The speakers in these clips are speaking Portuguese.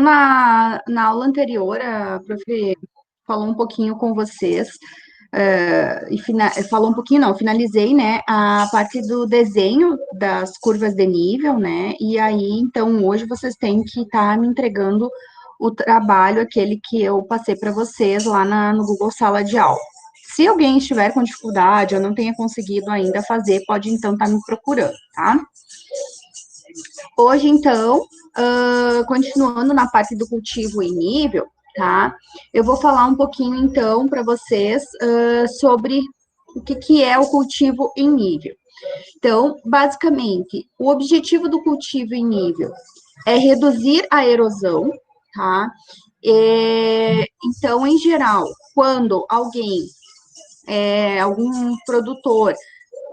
Na aula anterior, a prof. falou um pouquinho com vocês, falou um pouquinho, não, finalizei, né, a parte do desenho das curvas de nível, né, e aí, então, hoje vocês têm que estar me entregando o trabalho, aquele que eu passei para vocês lá no Google Sala de Aula. Se alguém estiver com dificuldade ou não tenha conseguido ainda fazer, pode, então, estar me procurando, tá? Hoje, então, continuando na parte do cultivo em nível, tá? Eu vou falar um pouquinho, então, para vocês sobre o que é o cultivo em nível. Então, basicamente, o objetivo do cultivo em nível é reduzir a erosão, tá? Então, em geral, quando algum produtor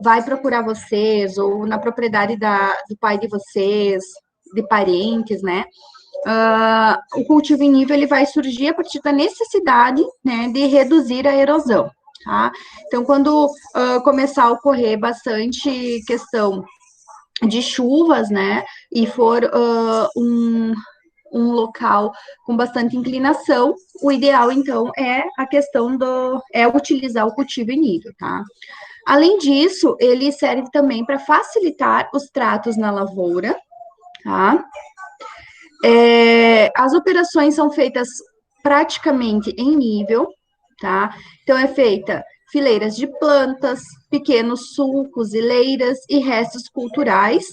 vai procurar vocês, ou na propriedade do pai de vocês, de parentes, né? O cultivo em nível ele vai surgir a partir da necessidade, né, de reduzir a erosão, tá? Então, quando começar a ocorrer bastante questão de chuvas, né, e for um local com bastante inclinação, o ideal, então, é utilizar o cultivo em nível, tá? Além disso, ele serve também para facilitar os tratos na lavoura, tá? As operações são feitas praticamente em nível, tá? Então, é feita fileiras de plantas, pequenos sulcos, ileiras e restos culturais.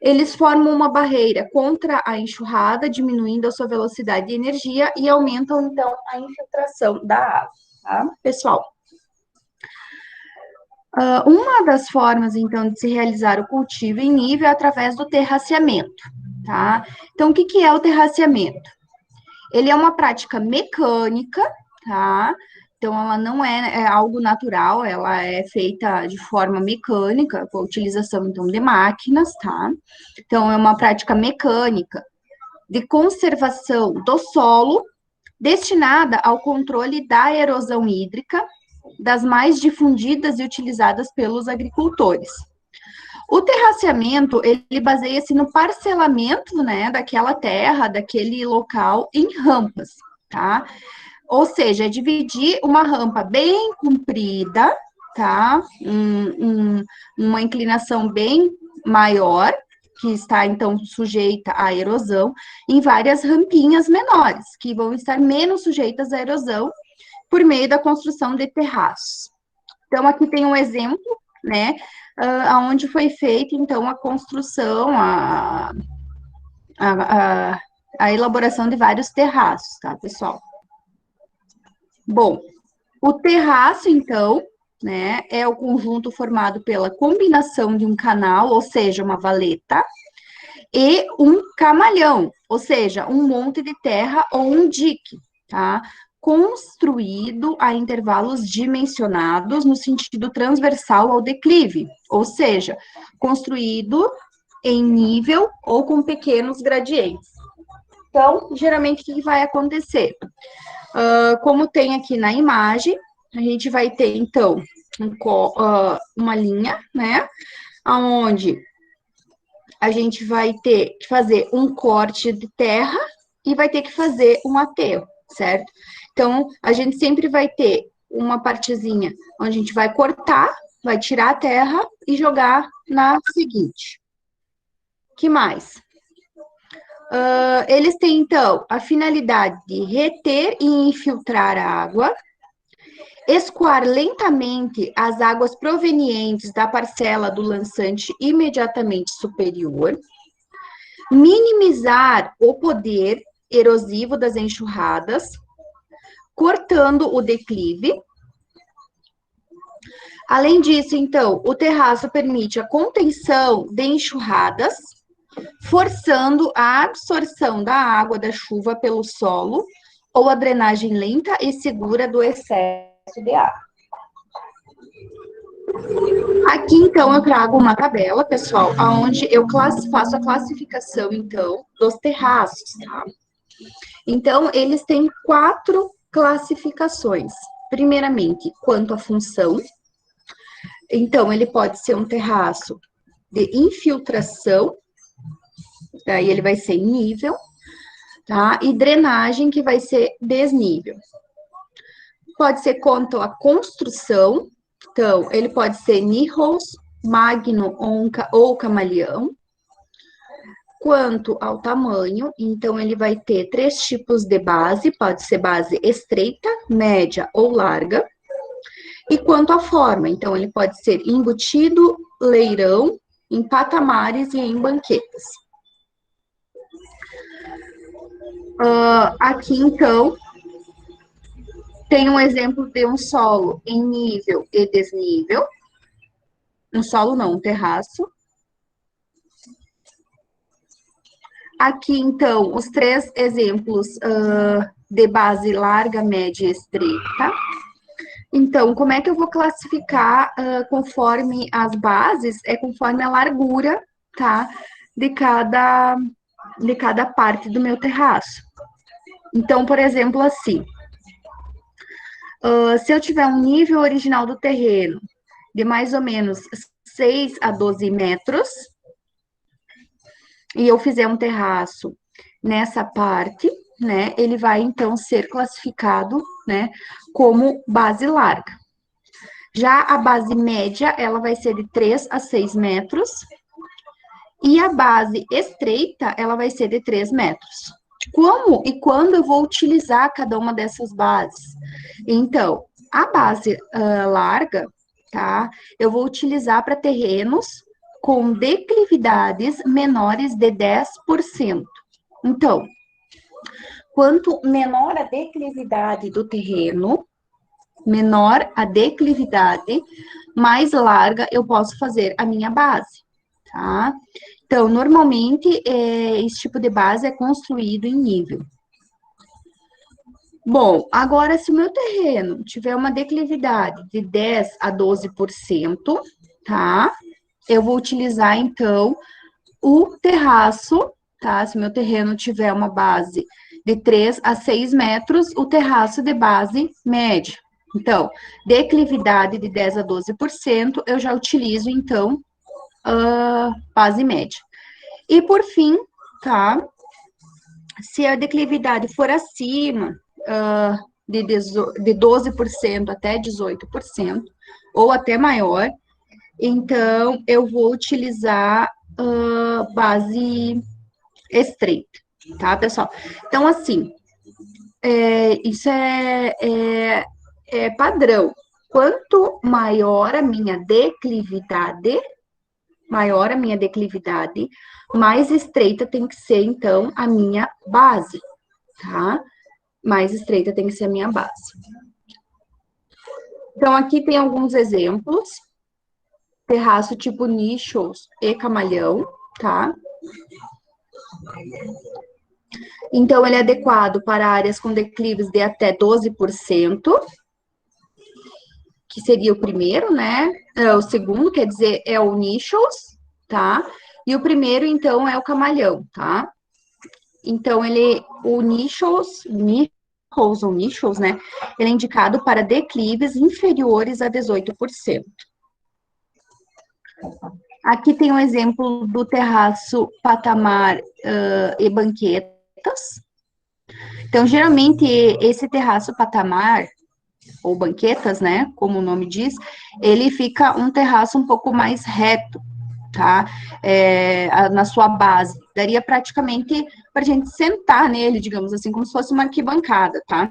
Eles formam uma barreira contra a enxurrada, diminuindo a sua velocidade de energia e aumentam, então, a infiltração da água, tá, pessoal? Uma das formas, então, de se realizar o cultivo em nível é através do terraceamento, tá? Então, o que é o terraceamento? Ele é uma prática mecânica, tá? Então, ela não é algo natural, ela é feita de forma mecânica, com a utilização, então, de máquinas, tá? Então, é uma prática mecânica de conservação do solo, destinada ao controle da erosão hídrica, das mais difundidas e utilizadas pelos agricultores. O terraceamento, ele baseia-se no parcelamento, né, daquela terra, daquele local, em rampas, tá? Ou seja, é dividir uma rampa bem comprida, tá? Uma inclinação bem maior, que está, então, sujeita à erosão, em várias rampinhas menores, que vão estar menos sujeitas à erosão, por meio da construção de terraços. Então, aqui tem um exemplo, né, onde foi feita, então, a construção, a, a elaboração de vários terraços, tá, pessoal? Bom, o terraço, então, né, é o conjunto formado pela combinação de um canal, ou seja, uma valeta, e um camalhão, ou seja, um monte de terra ou um dique, tá? Construído a intervalos dimensionados no sentido transversal ao declive, ou seja, construído em nível ou com pequenos gradientes. Então, geralmente, o que vai acontecer? Como tem aqui na imagem, a gente vai ter, então, uma linha, né? Onde a gente vai ter que fazer um corte de terra e vai ter que fazer um aterro, certo? Então, a gente sempre vai ter uma partezinha onde a gente vai cortar, vai tirar a terra e jogar na seguinte. Que mais? Eles têm, então, a finalidade de reter e infiltrar a água, escoar lentamente as águas provenientes da parcela do lançante imediatamente superior, minimizar o poder erosivo das enxurradas, cortando o declive. Além disso, então, o terraço permite a contenção de enxurradas, forçando a absorção da água da chuva pelo solo ou a drenagem lenta e segura do excesso de água. Aqui, então, eu trago uma tabela, pessoal, onde eu faço a classificação, então, dos terraços, tá? Então, eles têm 4 classificações. Primeiramente, quanto à função. Então, ele pode ser um terraço de infiltração, daí ele vai ser em nível. tá? E drenagem, que vai ser desnível. Pode ser quanto à construção, então, ele pode ser Nichols, Magno ou Camaleão. Quanto ao tamanho, então, ele vai ter 3 tipos de base, pode ser base estreita, média ou larga. E quanto à forma, então, ele pode ser embutido, leirão, em patamares e em banquetas. Aqui, então, tem um exemplo de um solo em nível e desnível. Um solo não, um terraço. Aqui, então, os 3 exemplos de base larga, média e estreita. Então, como é que eu vou classificar conforme as bases? É conforme a largura, tá? De cada parte do meu terraço. Então, por exemplo, assim, se eu tiver um nível original do terreno de mais ou menos 6 a 12 metros, e eu fizer um terraço nessa parte, né, ele vai, então, ser classificado, né, como base larga. Já a base média, ela vai ser de 3 a 6 metros, e a base estreita, ela vai ser de 3 metros. Como e quando eu vou utilizar cada uma dessas bases? Então, a base larga, tá? Eu vou utilizar para terrenos com declividades menores de 10%. Então, quanto menor a declividade do terreno, menor a declividade, mais larga eu posso fazer a minha base, tá? Então, normalmente, esse tipo de base é construído em nível. Bom, agora, se o meu terreno tiver uma declividade de 10 a 12%, tá? Eu vou utilizar, então, o terraço, tá? Se o meu terreno tiver uma base de 3 a 6 metros, o terraço de base média. Então, declividade de 10 a 12%, eu já utilizo, então, base média. E, por fim, tá? Se a declividade for acima de 12% até 18%, ou até maior, então eu vou utilizar base estreita, tá, pessoal? Então, assim, isso é padrão. Quanto maior a minha declividade, mais estreita tem que ser, então, a minha base, tá? Mais estreita tem que ser a minha base. Então, aqui tem alguns exemplos. Terraço tipo nichos e camalhão, tá? Então, ele é adequado para áreas com declives de até 12%, que seria o primeiro, né? O segundo, quer dizer, é o nichos, tá? E o primeiro, então, é o camalhão, tá? Então, o nichos, ou nichos, né? Ele é indicado para declives inferiores a 18%. Aqui tem um exemplo do terraço, patamar e banquetas. Então, geralmente, esse terraço patamar, ou banquetas, né, como o nome diz, ele fica um terraço um pouco mais reto, tá? Na sua base. Daria praticamente para a gente sentar nele, digamos assim, como se fosse uma arquibancada, tá?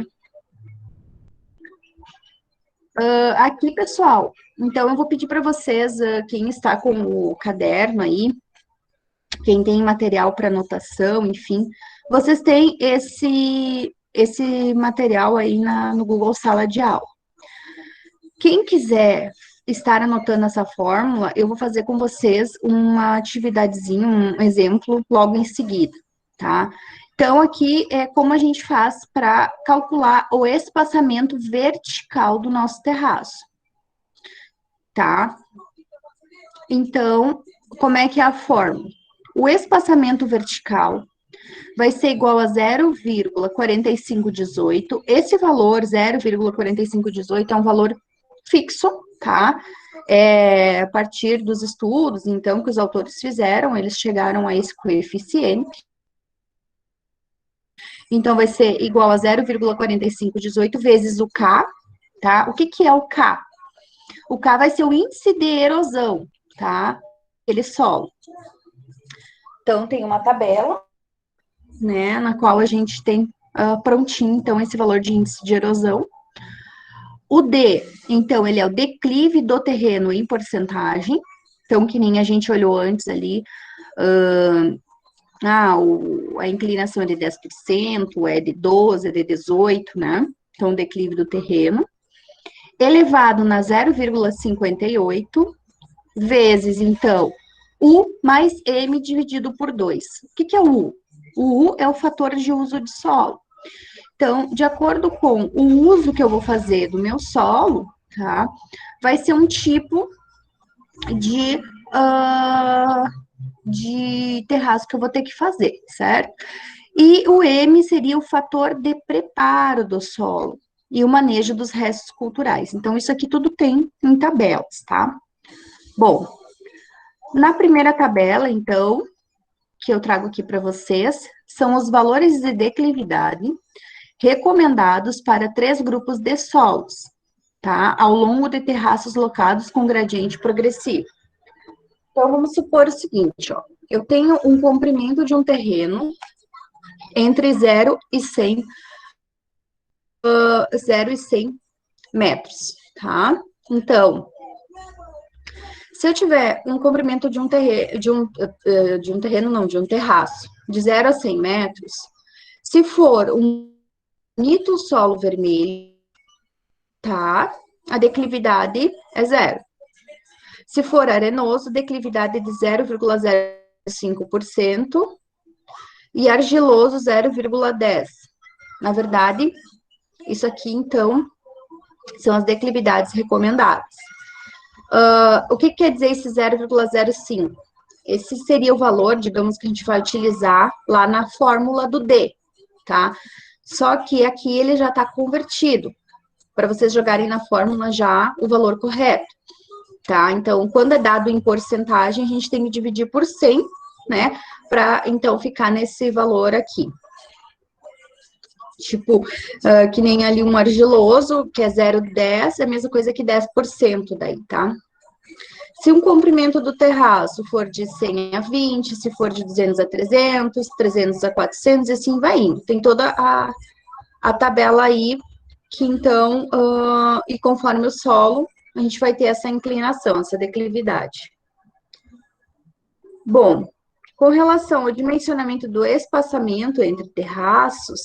Aqui, pessoal, então eu vou pedir para vocês, quem está com o caderno aí, quem tem material para anotação, enfim, vocês têm esse material aí no Google Sala de Aula. Quem quiser estar anotando essa fórmula, eu vou fazer com vocês uma atividadezinha, um exemplo logo em seguida, tá? Então, aqui é como a gente faz para calcular o espaçamento vertical do nosso terraço, tá? Então, como é que é a fórmula? O espaçamento vertical vai ser igual a 0,4518. Esse valor, 0,4518, é um valor fixo, tá? A partir dos estudos, então, que os autores fizeram, eles chegaram a esse coeficiente. Então, vai ser igual a 0,4518 vezes o K, tá? O que que é o K? O K vai ser o índice de erosão, tá? Aquele solo. Então, tem uma tabela, né, na qual a gente tem prontinho, então, esse valor de índice de erosão. O D, então, ele é o declive do terreno em porcentagem. Então, que nem a gente olhou antes ali, a inclinação é de 10%, é de 12%, é de 18%, né? Então, o declive do terreno. Elevado na 0,58, vezes, então, U mais M dividido por 2. O que que é o U? O U é o fator de uso de solo. Então, de acordo com o uso que eu vou fazer do meu solo, tá? Vai ser um tipo de, de terraço que eu vou ter que fazer, certo? E o M seria o fator de preparo do solo e o manejo dos restos culturais. Então, isso aqui tudo tem em tabelas, tá? Bom, na primeira tabela, então, que eu trago aqui para vocês, são os valores de declividade recomendados para 3 grupos de solos, tá? Ao longo de terraços locados com gradiente progressivo. Então, vamos supor o seguinte, ó. Eu tenho um comprimento de um terreno entre 0 e 100 metros, tá? Então, se eu tiver um comprimento de um terreno, de um terraço, de 0 a 100 metros, se for um bonito solo vermelho, tá? A declividade é 0. Se for arenoso, declividade de 0,05% e argiloso 0,10%. Na verdade, isso aqui, então, são as declividades recomendadas. O que quer dizer esse 0,05? Esse seria o valor, digamos, que a gente vai utilizar lá na fórmula do D, tá? Só que aqui ele já está convertido, para vocês jogarem na fórmula já o valor correto, tá? Então, quando é dado em porcentagem, a gente tem que dividir por 100, né? Para, então, ficar nesse valor aqui. Tipo, que nem ali um argiloso, que é 0,10, é a mesma coisa que 10% daí, tá? Se um comprimento do terraço for de 100 a 20, se for de 200 a 300, 300 a 400, e assim vai indo. Tem toda a tabela aí, que então, e conforme o solo, a gente vai ter essa inclinação, essa declividade. Bom, com relação ao dimensionamento do espaçamento entre terraços,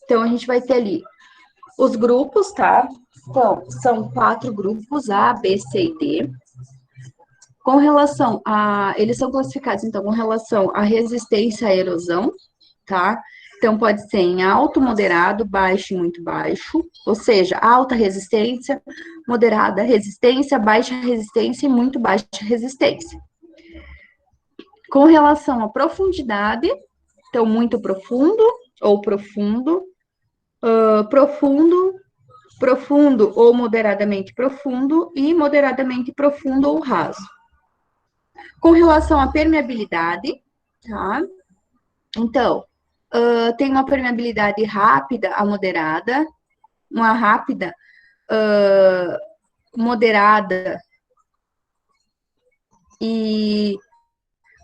então a gente vai ter ali os grupos, tá? Então, são 4 grupos, A, B, C e D. Com relação a... Eles são classificados, então, com relação à resistência à erosão, tá? Então, pode ser em alto, moderado, baixo e muito baixo. Ou seja, alta resistência, moderada resistência, baixa resistência e muito baixa resistência. Com relação à profundidade, então, muito profundo ou profundo, profundo ou moderadamente profundo e moderadamente profundo ou raso. Com relação à permeabilidade, tá? Então, tem uma permeabilidade rápida a moderada, uma rápida, moderada e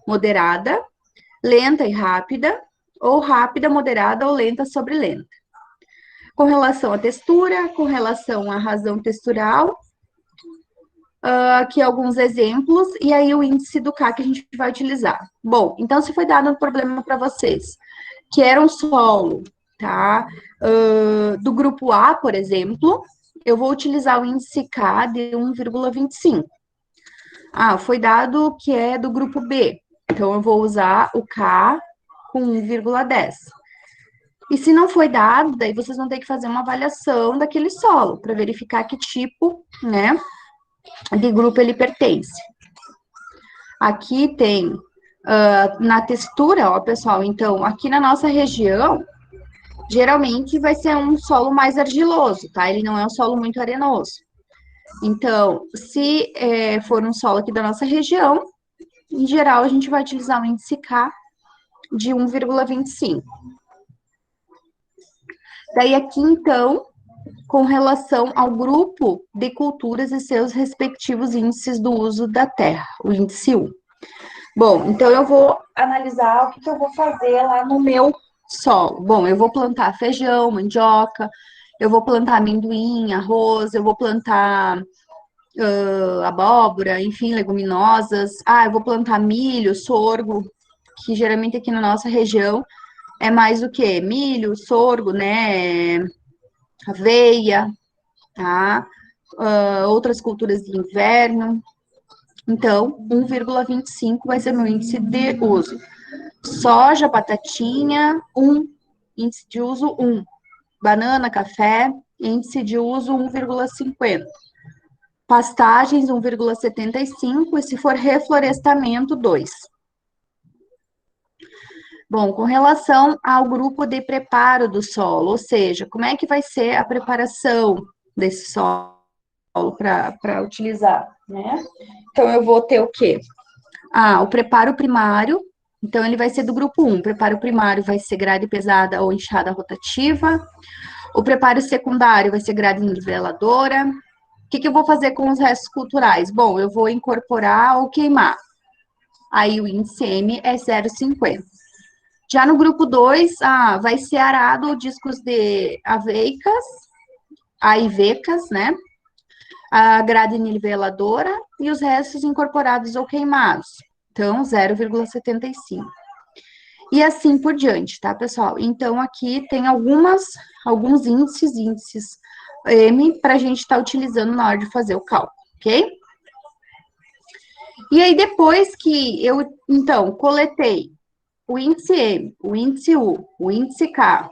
moderada, lenta e rápida, ou rápida, moderada ou lenta sobre lenta. Com relação à textura, com relação à razão textural, aqui alguns exemplos, e aí o índice do K que a gente vai utilizar. Bom, então se foi dado um problema para vocês, que era um solo, tá? Do grupo A, por exemplo, eu vou utilizar o índice K de 1,25. Foi dado que é do grupo B, então eu vou usar o K com 1,10. E se não foi dado, daí vocês vão ter que fazer uma avaliação daquele solo, para verificar que tipo, né, de grupo ele pertence. Aqui tem, na textura, ó, pessoal, então, aqui na nossa região, geralmente vai ser um solo mais argiloso, tá? Ele não é um solo muito arenoso. Então, se for um solo aqui da nossa região, em geral, a gente vai utilizar o índice K de 1,25. Daí aqui, então, com relação ao grupo de culturas e seus respectivos índices do uso da terra, o índice 1. Bom, então eu vou analisar o que eu vou fazer lá no meu solo. Bom, eu vou plantar feijão, mandioca, eu vou plantar amendoim, arroz, eu vou plantar abóbora, enfim, leguminosas. Ah, eu vou plantar milho, sorgo, que geralmente aqui na nossa região é mais o quê? Milho, sorgo, né? Aveia, tá? Outras culturas de inverno. Então, 1,25 vai ser meu índice de uso. Soja, batatinha, 1. Índice de uso, 1. Banana, café, índice de uso, 1,50. Pastagens, 1,75. E se for reflorestamento, 2. Bom, com relação ao grupo de preparo do solo, ou seja, como é que vai ser a preparação desse solo para utilizar, né? Então, eu vou ter o quê? O preparo primário, então ele vai ser do grupo 1. O preparo primário vai ser grade pesada ou enxada rotativa. O preparo secundário vai ser grade niveladora. O que eu vou fazer com os restos culturais? Bom, eu vou incorporar ou queimar. Aí o índice M é 0,50. Já no grupo 2, vai ser arado discos de aveicas, aivecas, né? A grade niveladora e os restos incorporados ou queimados. Então, 0,75. E assim por diante, tá, pessoal? Então, aqui tem alguns índices M para a gente estar utilizando na hora de fazer o cálculo, ok? E aí, depois que eu, então, coletei o índice M, o índice U, o índice K,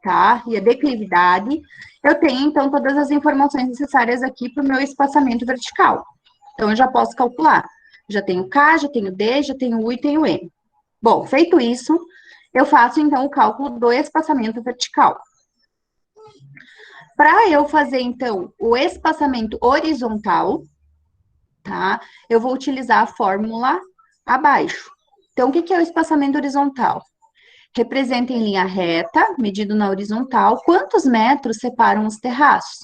tá? E a declividade, eu tenho, então, todas as informações necessárias aqui para o meu espaçamento vertical. Então, eu já posso calcular. Já tenho K, já tenho D, já tenho U e tenho M. Bom, feito isso, eu faço, então, o cálculo do espaçamento vertical. Para eu fazer, então, o espaçamento horizontal, tá? Eu vou utilizar a fórmula abaixo. Então, o que é o espaçamento horizontal? Representa em linha reta, medido na horizontal, quantos metros separam os terraços.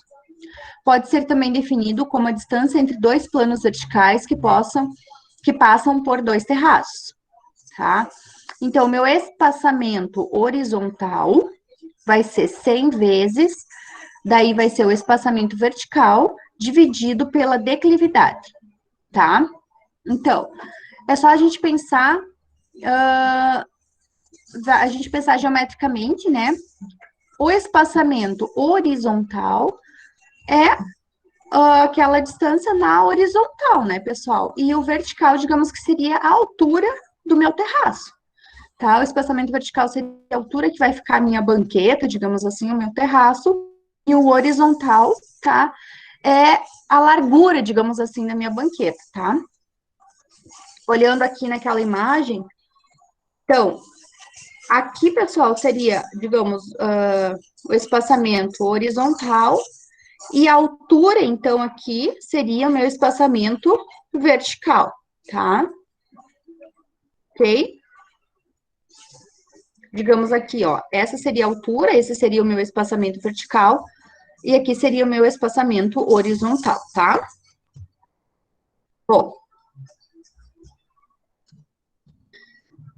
Pode ser também definido como a distância entre dois planos verticais que passam por dois terraços, tá? Então, meu espaçamento horizontal vai ser 100 vezes, daí vai ser o espaçamento vertical dividido pela declividade, tá? Então, é só a gente pensar geometricamente, né? O espaçamento horizontal é aquela distância na horizontal, né, pessoal? E o vertical, digamos que seria a altura do meu terraço, tá? O espaçamento vertical seria a altura que vai ficar a minha banqueta, digamos assim, o meu terraço, e o horizontal, tá? É a largura, digamos assim, da minha banqueta, tá? Olhando aqui naquela imagem, então, aqui, pessoal, seria, digamos, o espaçamento horizontal e a altura, então, aqui seria o meu espaçamento vertical, tá? Ok? Digamos aqui, ó, essa seria a altura, esse seria o meu espaçamento vertical, e aqui seria o meu espaçamento horizontal, tá? Bom.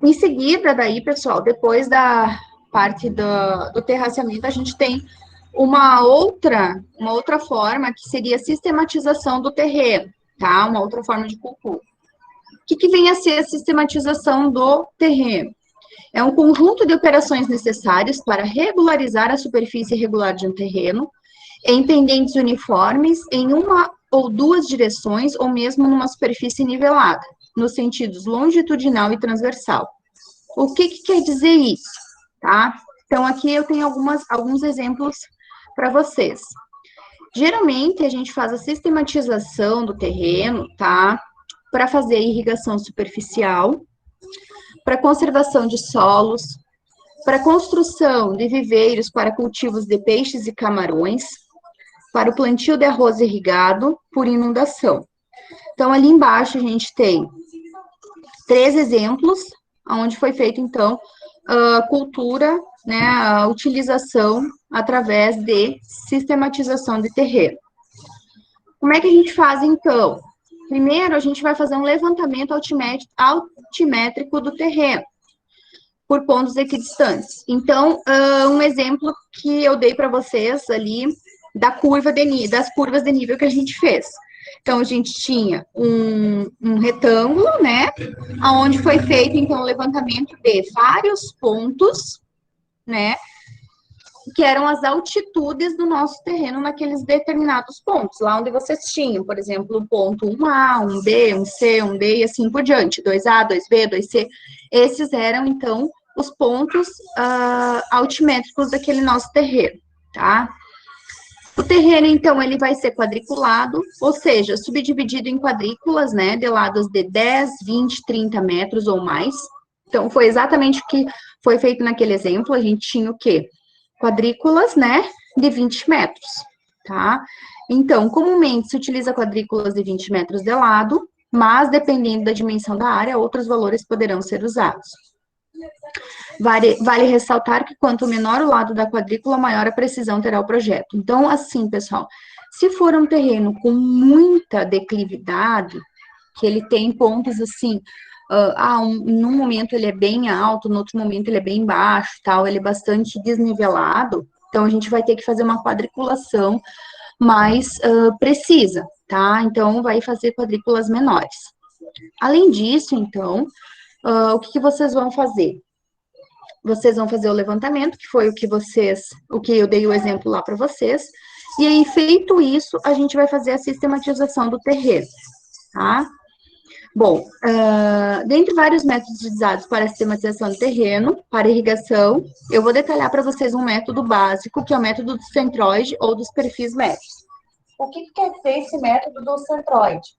Em seguida, daí, pessoal, depois da parte do terraceamento, a gente tem uma outra forma, que seria a sistematização do terreno, tá? Uma outra forma de cultura. O que vem a ser a sistematização do terreno? É um conjunto de operações necessárias para regularizar a superfície irregular de um terreno em pendentes uniformes em uma ou duas direções, ou mesmo numa superfície nivelada, nos sentidos longitudinal e transversal. O que quer dizer isso, tá? Então, aqui eu tenho alguns exemplos para vocês. Geralmente, a gente faz a sistematização do terreno, tá? Para fazer irrigação superficial, para conservação de solos, para construção de viveiros para cultivos de peixes e camarões, para o plantio de arroz irrigado por inundação. Então, ali embaixo a gente tem 3 exemplos, onde foi feito, então, cultura, né, a utilização através de sistematização de terreno. Como é que a gente faz, então? Primeiro, a gente vai fazer um levantamento altimétrico do terreno, por pontos equidistantes. Então, um exemplo que eu dei para vocês ali, das curvas de nível que a gente fez. Então, a gente tinha um retângulo, né, onde foi feito, então, o levantamento de vários pontos, né, que eram as altitudes do nosso terreno naqueles determinados pontos, lá onde vocês tinham, por exemplo, o ponto 1A, 1B, 1C, 1D e assim por diante, 2A, 2B, 2C, esses eram, então, os pontos altimétricos daquele nosso terreno, tá? O terreno, então, ele vai ser quadriculado, ou seja, subdividido em quadrículas, né, de lados de 10, 20, 30 metros ou mais. Então, foi exatamente o que foi feito naquele exemplo, a gente tinha o quê? Quadrículas, né, de 20 metros, tá? Então, comumente se utiliza quadrículas de 20 metros de lado, mas dependendo da dimensão da área, outros valores poderão ser usados. Vale ressaltar que quanto menor o lado da quadrícula, maior a precisão terá o projeto. Então, assim, pessoal, se for um terreno com muita declividade, que ele tem pontos assim, num momento ele é bem alto, no outro momento ele é bem baixo, tal, ele é bastante desnivelado, então a gente vai ter que fazer uma quadriculação mais precisa, tá? Então, vai fazer quadrículas menores. Além disso, então, o que vocês vão fazer? Vocês vão fazer o levantamento, que foi o que eu dei o exemplo lá para vocês, e aí, feito isso, a gente vai fazer a sistematização do terreno, tá? Bom, dentre vários métodos utilizados para a sistematização do terreno, para irrigação, eu vou detalhar para vocês um método básico, que é o método do centroide ou dos perfis médios. O que quer dizer esse método do centroide?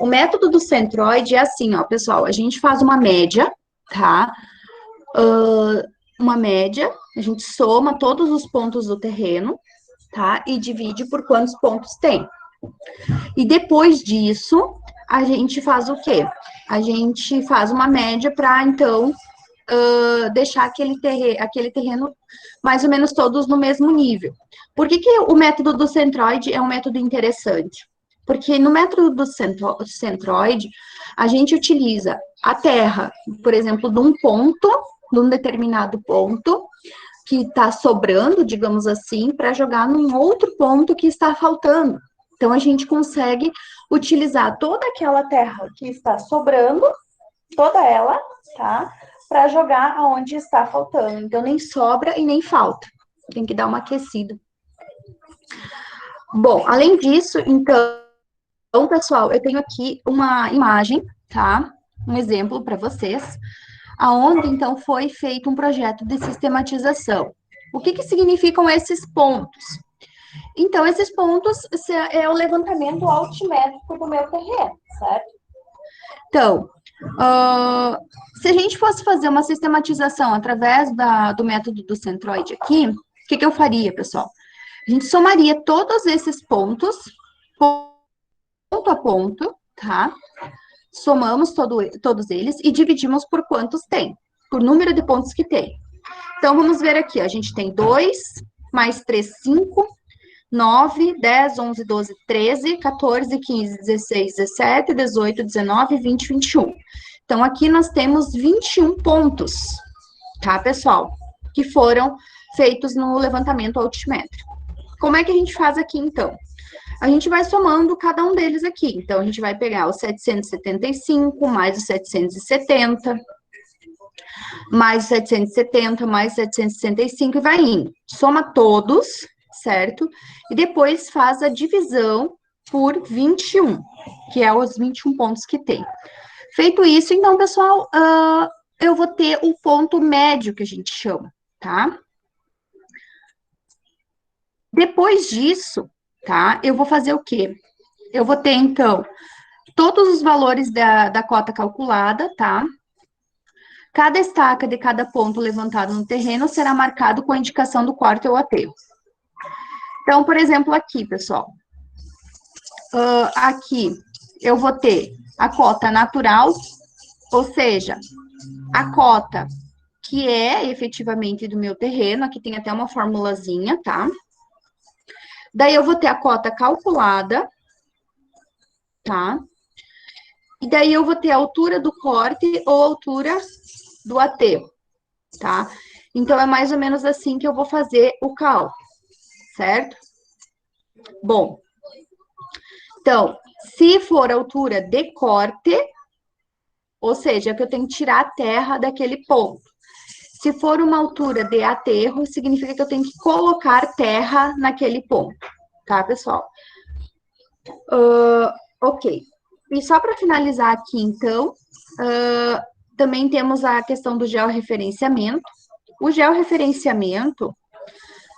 O método do centroide é assim, ó, pessoal, a gente faz uma média, tá? Uma média, a gente soma todos os pontos do terreno, tá? E divide por quantos pontos tem. E depois disso, a gente faz o quê? A gente faz uma média para, então, deixar aquele terreno mais ou menos todos no mesmo nível. Por que o método do centroide é um método interessante? Porque no método do centroide, a gente utiliza a terra, por exemplo, de um ponto, de um determinado ponto, que está sobrando, digamos assim, para jogar num outro ponto que está faltando. Então, a gente consegue utilizar toda aquela terra que está sobrando, toda ela, tá? Para jogar aonde está faltando. Então, nem sobra e nem falta. Tem que dar uma aquecida. Bom, além disso, então, pessoal, eu tenho aqui uma imagem, tá? Um exemplo para vocês, aonde, então, foi feito um projeto de sistematização. O que significam esses pontos? Então, esses pontos é o levantamento altimétrico do meu terreno, certo? Então, se a gente fosse fazer uma sistematização através do método do centroide aqui, o que eu faria, pessoal? A gente somaria todos esses pontos, ponto a ponto, tá? Somamos todos eles e dividimos por quantos tem, por número de pontos que tem. Então, vamos ver aqui, a gente tem 2, mais 3, 5, 9, 10, 11, 12, 13, 14, 15, 16, 17, 18, 19, 20, 21. Então, aqui nós temos 21 pontos, tá, pessoal? Que foram feitos no levantamento altimétrico. Como é que a gente faz aqui, então? A gente vai somando cada um deles aqui. Então, a gente vai pegar o 775, mais o 770, mais o 770, mais o 765 e vai indo. Soma todos, certo? E depois faz a divisão por 21, que é os 21 pontos que tem. Feito isso, então, pessoal, eu vou ter o ponto médio, que a gente chama, tá? Depois disso, tá? Eu vou fazer o quê? Eu vou ter, então, todos os valores da cota calculada, tá? Cada estaca de cada ponto levantado no terreno será marcado com a indicação do corte ou aterro. Então, por exemplo, aqui, pessoal, aqui eu vou ter a cota natural, ou seja, a cota que é efetivamente do meu terreno, aqui tem até uma formulazinha, tá? Daí eu vou ter a cota calculada, tá? E daí eu vou ter a altura do corte ou a altura do aterro, tá? Então, é mais ou menos assim que eu vou fazer o cálculo, certo? Bom, então, se for a altura de corte, ou seja, que eu tenho que tirar a terra daquele ponto. Se for uma altura de aterro, significa que eu tenho que colocar terra naquele ponto, tá, pessoal? Ok. E só para finalizar aqui, então, também temos a questão do georreferenciamento. O georreferenciamento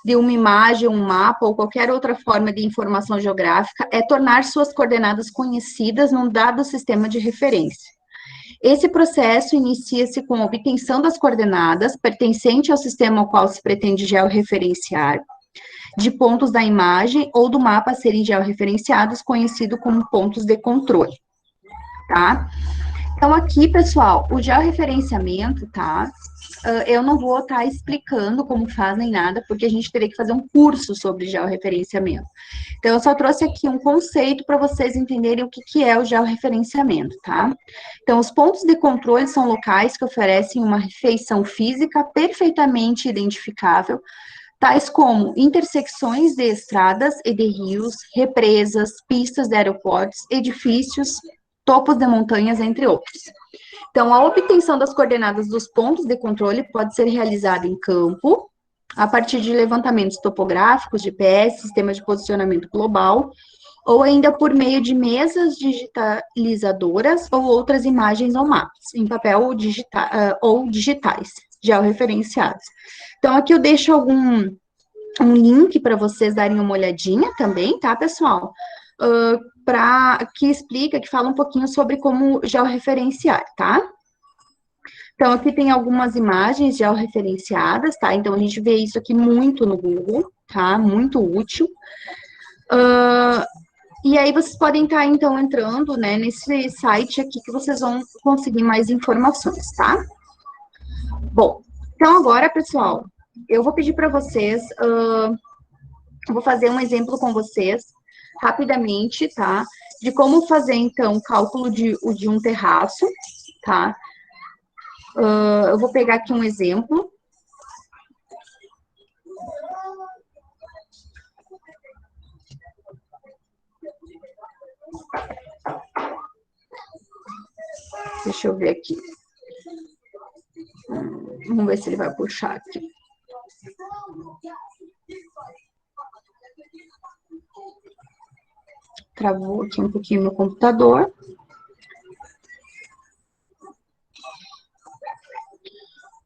de uma imagem, um mapa ou qualquer outra forma de informação geográfica é tornar suas coordenadas conhecidas num dado sistema de referência. Esse processo inicia-se com a obtenção das coordenadas pertencente ao sistema ao qual se pretende georreferenciar, de pontos da imagem ou do mapa a serem georreferenciados, conhecido como pontos de controle, tá? Então, aqui, pessoal, o georreferenciamento, tá? Eu não vou estar explicando como faz nem nada, porque a gente teria que fazer um curso sobre georreferenciamento. Então, eu só trouxe aqui um conceito para vocês entenderem o que é o georreferenciamento, tá? Então, os pontos de controle são locais que oferecem uma feição física perfeitamente identificável, tais como intersecções de estradas e de rios, represas, pistas de aeroportos, edifícios, topos de montanhas, entre outros. Então, a obtenção das coordenadas dos pontos de controle pode ser realizada em campo, a partir de levantamentos topográficos, GPS, sistemas de posicionamento global, ou ainda por meio de mesas digitalizadoras ou outras imagens ou mapas, em papel ou digitais, georreferenciados. Então, aqui eu deixo um link para vocês darem uma olhadinha também, tá, pessoal? Que explica, que fala um pouquinho sobre como georreferenciar, tá? Então, aqui tem algumas imagens georreferenciadas, tá? Então, a gente vê isso aqui muito no Google, tá? Muito útil. E aí, vocês podem estar, então, entrando, né, nesse site aqui que vocês vão conseguir mais informações, tá? Bom, então agora, pessoal, eu vou pedir para vocês, eu vou fazer um exemplo com vocês, rapidamente, tá? De como fazer, então, o cálculo de um terraço, tá? Eu vou pegar aqui um exemplo. Deixa eu ver aqui. Vamos ver se ele vai puxar aqui. Travou aqui um pouquinho meu computador.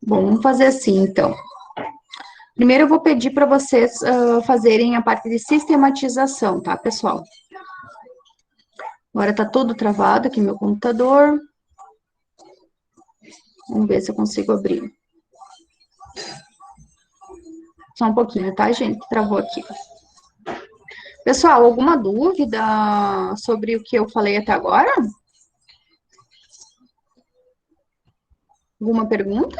Bom, vamos fazer assim, então. Primeiro, eu vou pedir para vocês fazerem a parte de sistematização, tá, pessoal? Agora tá todo travado aqui meu computador. Vamos ver se eu consigo abrir. Só um pouquinho, tá, gente? Travou aqui. Pessoal, alguma dúvida sobre o que eu falei até agora? Alguma pergunta?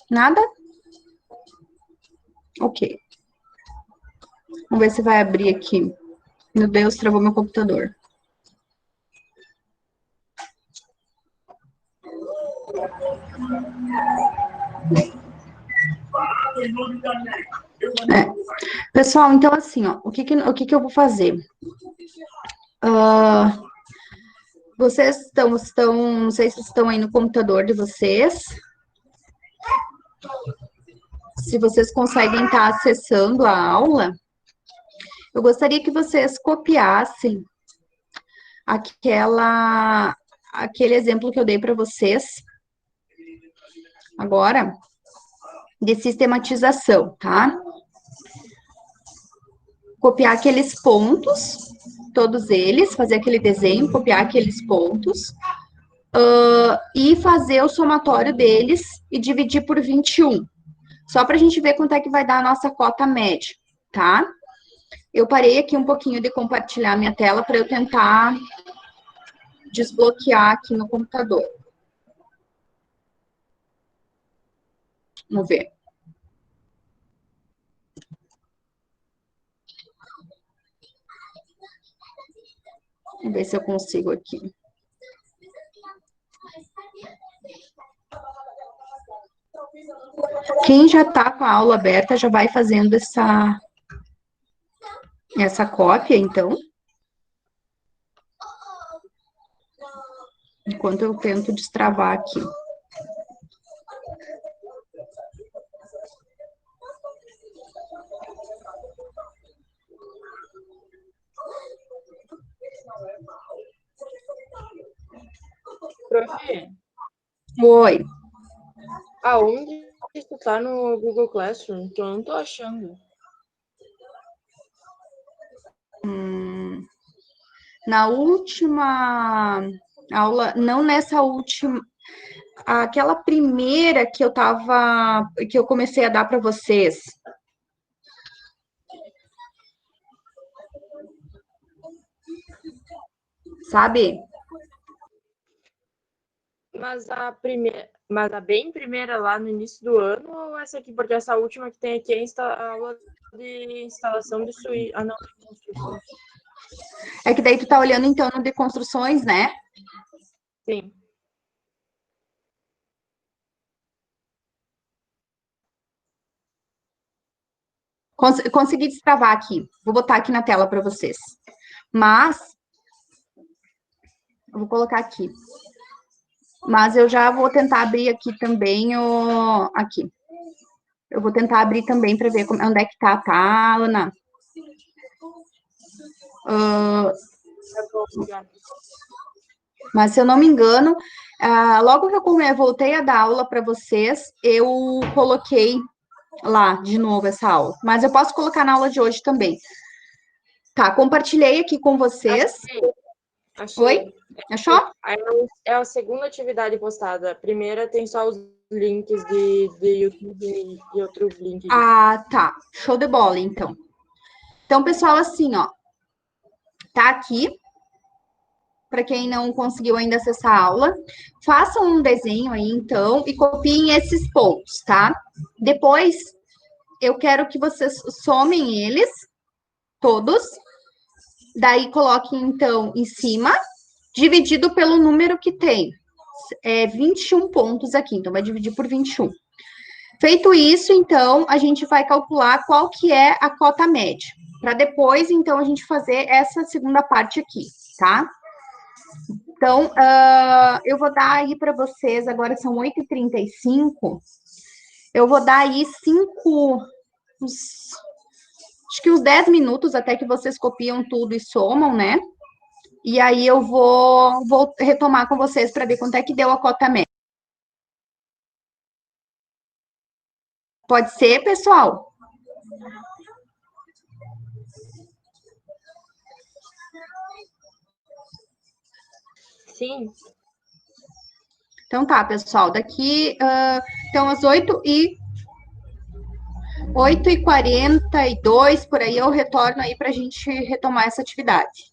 Nada? Ok. Vamos ver se vai abrir aqui. Meu Deus, travou meu computador. Pessoal, então assim, ó, o que eu vou fazer? Vocês não sei se estão aí no computador de vocês. Se vocês conseguem estar acessando a aula, eu gostaria que vocês copiassem aquele exemplo que eu dei para vocês agora, de sistematização, tá? Copiar aqueles pontos, todos eles, fazer aquele desenho, copiar aqueles pontos, e fazer o somatório deles e dividir por 21. Só para a gente ver quanto é que vai dar a nossa cota média, tá? Eu parei aqui um pouquinho de compartilhar minha tela para eu tentar desbloquear aqui no computador. Vamos ver. Vamos ver se eu consigo aqui. Quem já está com a aula aberta já vai fazendo essa cópia, então. Enquanto eu tento destravar aqui. Prof, Oi. aonde tu tá no Google Classroom? Que eu não tô achando. Na última aula, não nessa última, aquela primeira que eu comecei a dar para vocês. Sabe? Mas a bem primeira lá no início do ano ou essa aqui? Porque essa última que tem aqui é a aula de instalação de suíte. Ah, não, de construções. É que daí tu tá olhando então no de construções, né? Sim. Consegui destravar aqui. Vou botar aqui na tela para vocês. Mas eu vou colocar aqui. Mas eu já vou tentar abrir aqui também o aqui. Eu vou tentar abrir também para ver onde é que tá, Ana? Tá bom, obrigada. Mas se eu não me engano, logo que eu voltei a dar aula para vocês, eu coloquei lá de novo essa aula. Mas eu posso colocar na aula de hoje também. Tá, compartilhei aqui com vocês. Oi? Achei. Achou? É a segunda atividade postada. A primeira tem só os links de YouTube e outro link. Ah, tá. Show de bola, então. Então, pessoal, assim, ó, tá aqui. Para quem não conseguiu ainda acessar a aula, façam um desenho aí, então, e copiem esses pontos, tá? Depois, eu quero que vocês somem eles, todos. Daí, coloquem, então, em cima, dividido pelo número que tem. 21 pontos aqui, então, vai dividir por 21. Feito isso, então, a gente vai calcular qual que é a cota média. Para depois, então, a gente fazer essa segunda parte aqui, tá? Então, eu vou dar aí para vocês, agora são 8h35, eu vou dar aí acho que uns 10 minutos até que vocês copiam tudo e somam, né? E aí eu vou retomar com vocês para ver quanto é que deu a cota média. Pode ser, pessoal? Sim. Então tá, pessoal, daqui, então às 8h42, por aí eu retorno aí para a gente retomar essa atividade.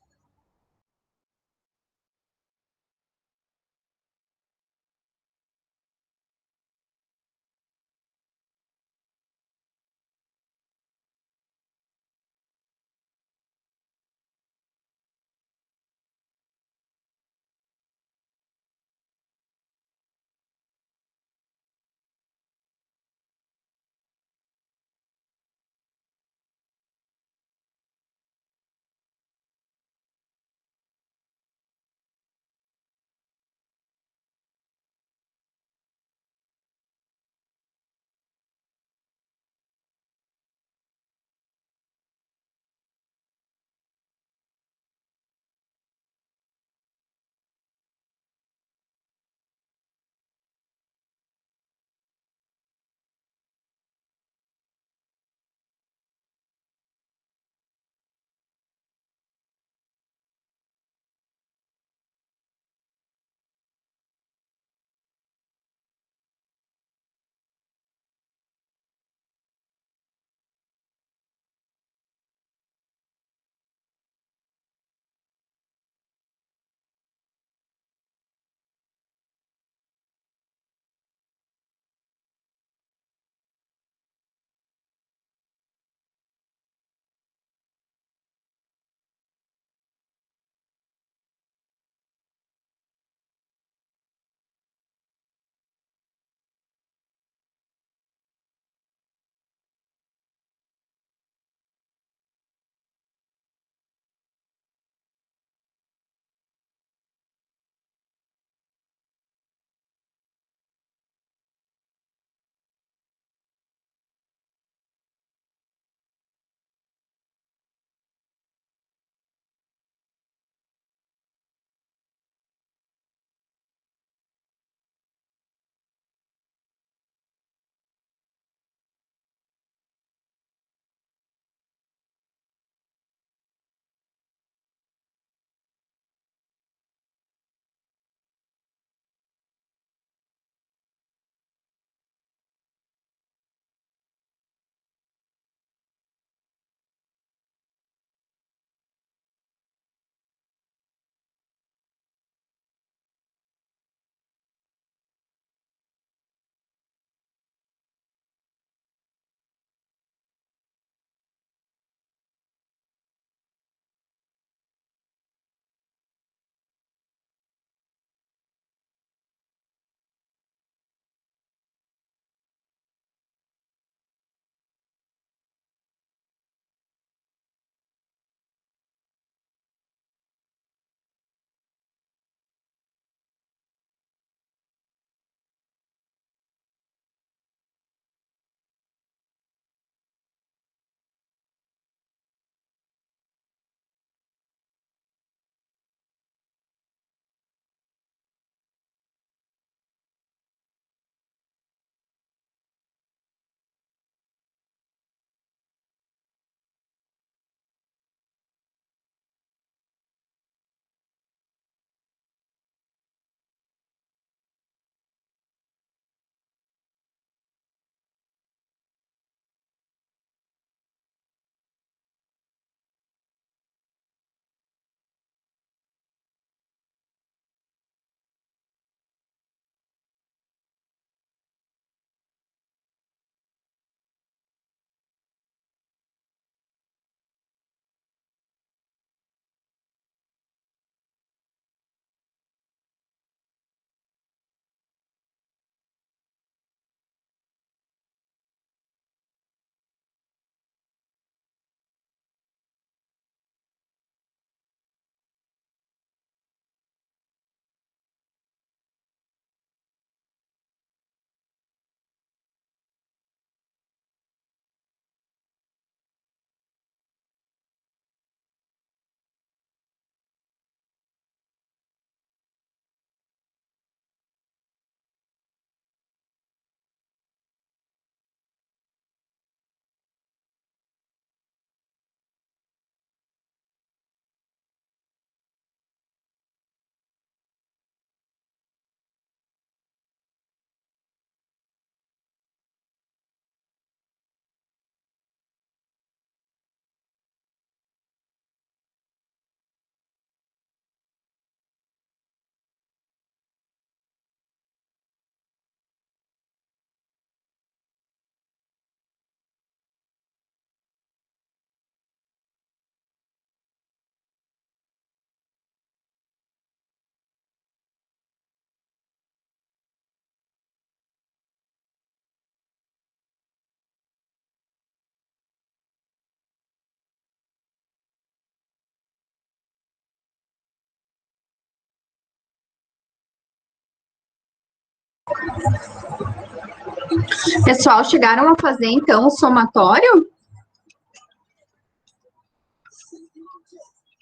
Pessoal, chegaram a fazer, então, o somatório?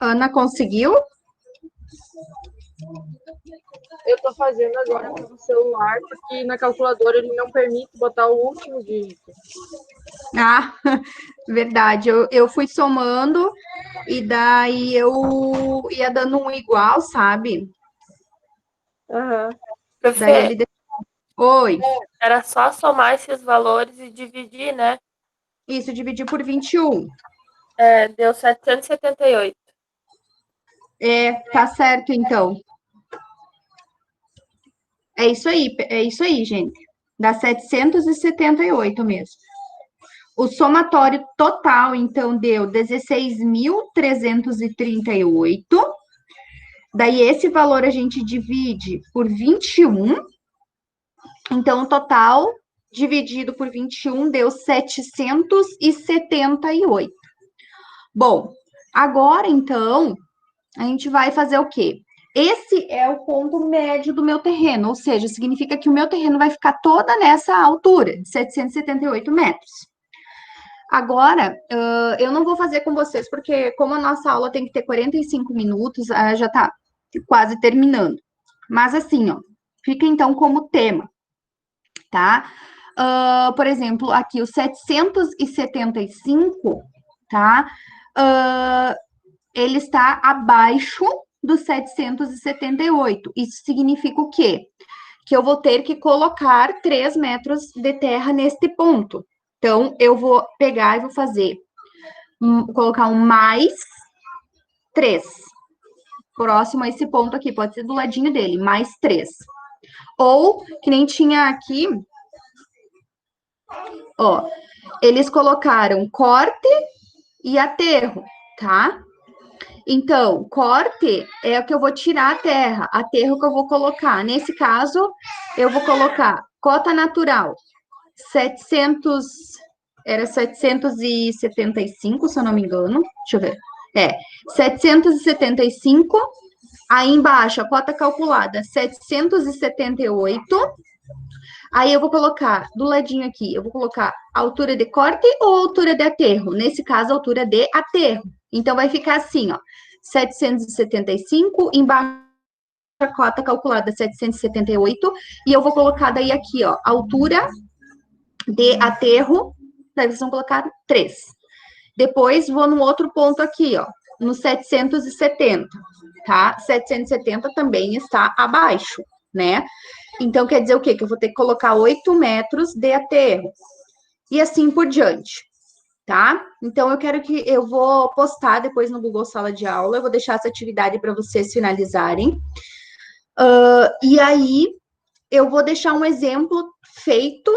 Ana conseguiu? Eu tô fazendo agora pelo celular, porque na calculadora ele não permite botar o último dígito. Ah, verdade. Eu fui somando e daí eu ia dando um igual, sabe? Aham. Daí Profe, ele... Oi. era só somar esses valores e dividir, né? Isso, dividir por 21. Deu 778. Tá certo, então. É isso aí, gente. Dá 778 mesmo. O somatório total, então, deu 16.338. Daí, esse valor a gente divide por 21. Então, o total dividido por 21 deu 778. Bom, agora, então, a gente vai fazer o quê? Esse é o ponto médio do meu terreno, ou seja, significa que o meu terreno vai ficar toda nessa altura, de 778 metros. Agora, eu não vou fazer com vocês, porque como a nossa aula tem que ter 45 minutos, já está quase terminando. Mas assim, ó, fica então como tema, tá? Por exemplo, aqui o 775, tá? Ele está abaixo do 778. Isso significa o quê? Que eu vou ter que colocar 3 metros de terra neste ponto. Então, eu vou pegar e vou fazer, colocar um mais 3. Próximo a esse ponto aqui, pode ser do ladinho dele, mais 3. Ou, que nem tinha aqui, ó, eles colocaram corte e aterro, tá? Então, corte é o que eu vou tirar a terra, aterro que eu vou colocar. Nesse caso, eu vou colocar cota natural, 700, era 775, se eu não me engano. Deixa eu ver. 775. Aí embaixo, a cota calculada, 778. Aí eu vou colocar, do ladinho aqui, eu vou colocar altura de corte ou altura de aterro? Nesse caso, altura de aterro. Então, vai ficar assim, ó, 775, embaixo a cota calculada 778, e eu vou colocar daí aqui, ó, altura de aterro, daí vocês vão colocar 3. Depois, vou no outro ponto aqui, ó, no 770, tá? 770 também está abaixo, né? Então, quer dizer o quê? Que eu vou ter que colocar 8 metros de aterro. E assim por diante, tá? Então, eu vou postar depois no Google Sala de Aula, eu vou deixar essa atividade para vocês finalizarem. E aí, eu vou deixar um exemplo feito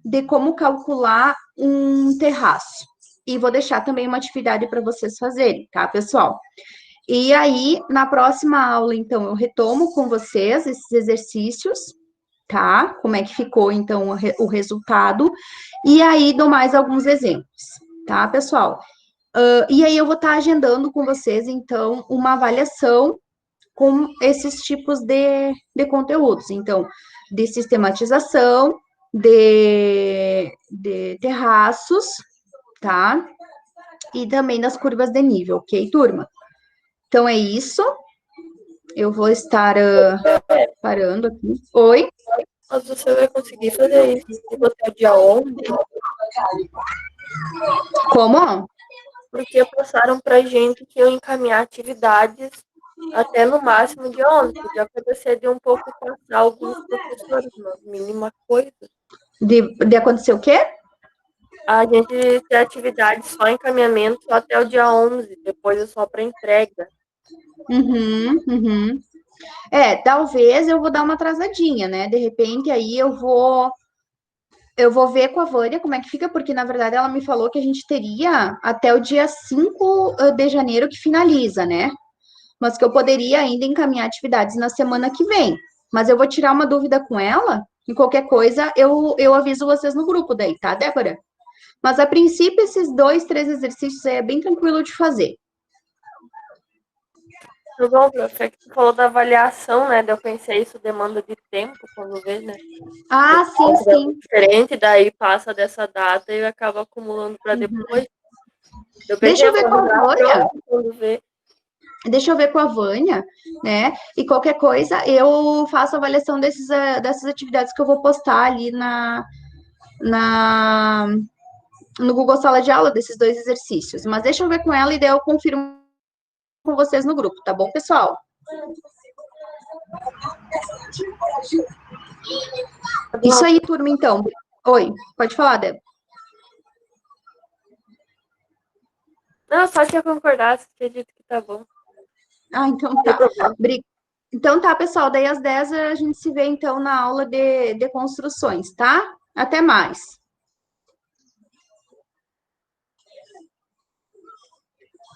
de como calcular um terraço. E vou deixar também uma atividade para vocês fazerem, tá, pessoal? E aí, na próxima aula, então, eu retomo com vocês esses exercícios, tá? Como é que ficou, então, o resultado. E aí, dou mais alguns exemplos, tá, pessoal? E aí, eu vou estar agendando com vocês, então, uma avaliação com esses tipos de conteúdos. Então, de sistematização, de terraços, tá? E também das curvas de nível, ok, turma? Então, é isso. Eu vou estar parando aqui. Oi? Mas você vai conseguir fazer isso até o dia 11? Como? Porque passaram pra gente que iam encaminhar atividades até no máximo de 11. Podia acontecer de um pouco passar alguns professores, mas mínima coisa. De acontecer o quê? A gente tem atividade só encaminhamento só até o dia 11, depois é só para entrega. Uhum. Talvez eu vou dar uma atrasadinha, né? De repente, aí eu vou ver com a Vânia como é que fica, porque, na verdade, ela me falou que a gente teria até o dia 5 de janeiro que finaliza, né? Mas que eu poderia ainda encaminhar atividades na semana que vem. Mas eu vou tirar uma dúvida com ela, e qualquer coisa eu aviso vocês no grupo daí, tá, Débora? Mas, a princípio, esses 2, 3 exercícios aí é bem tranquilo de fazer. Tá bom, prof. É que tu falou da avaliação, né? Daí eu pensei, isso demanda de tempo, quando vê, né? Ah, sim, Faz algo sim. diferente, daí passa dessa data e acaba acumulando para Uhum. depois. Eu Deixa pensei, eu eu ver vou com a avisar a Vânia. prof quando vê. Deixa eu ver com a Vânia, né? E qualquer coisa, eu faço a avaliação dessas atividades que eu vou postar ali na, no Google Sala de Aula, desses 2 exercícios. Mas deixa eu ver com ela e daí eu confirmo com vocês no grupo, tá bom, pessoal? Tá Isso bom. aí, turma, então. Oi, pode falar, Débora. Não, só tinha concordado, acredito que tá bom. Ah, então Não tem tá. problema. Então tá, pessoal. Daí às 10 a gente se vê, então, na aula de construções, tá? Até mais.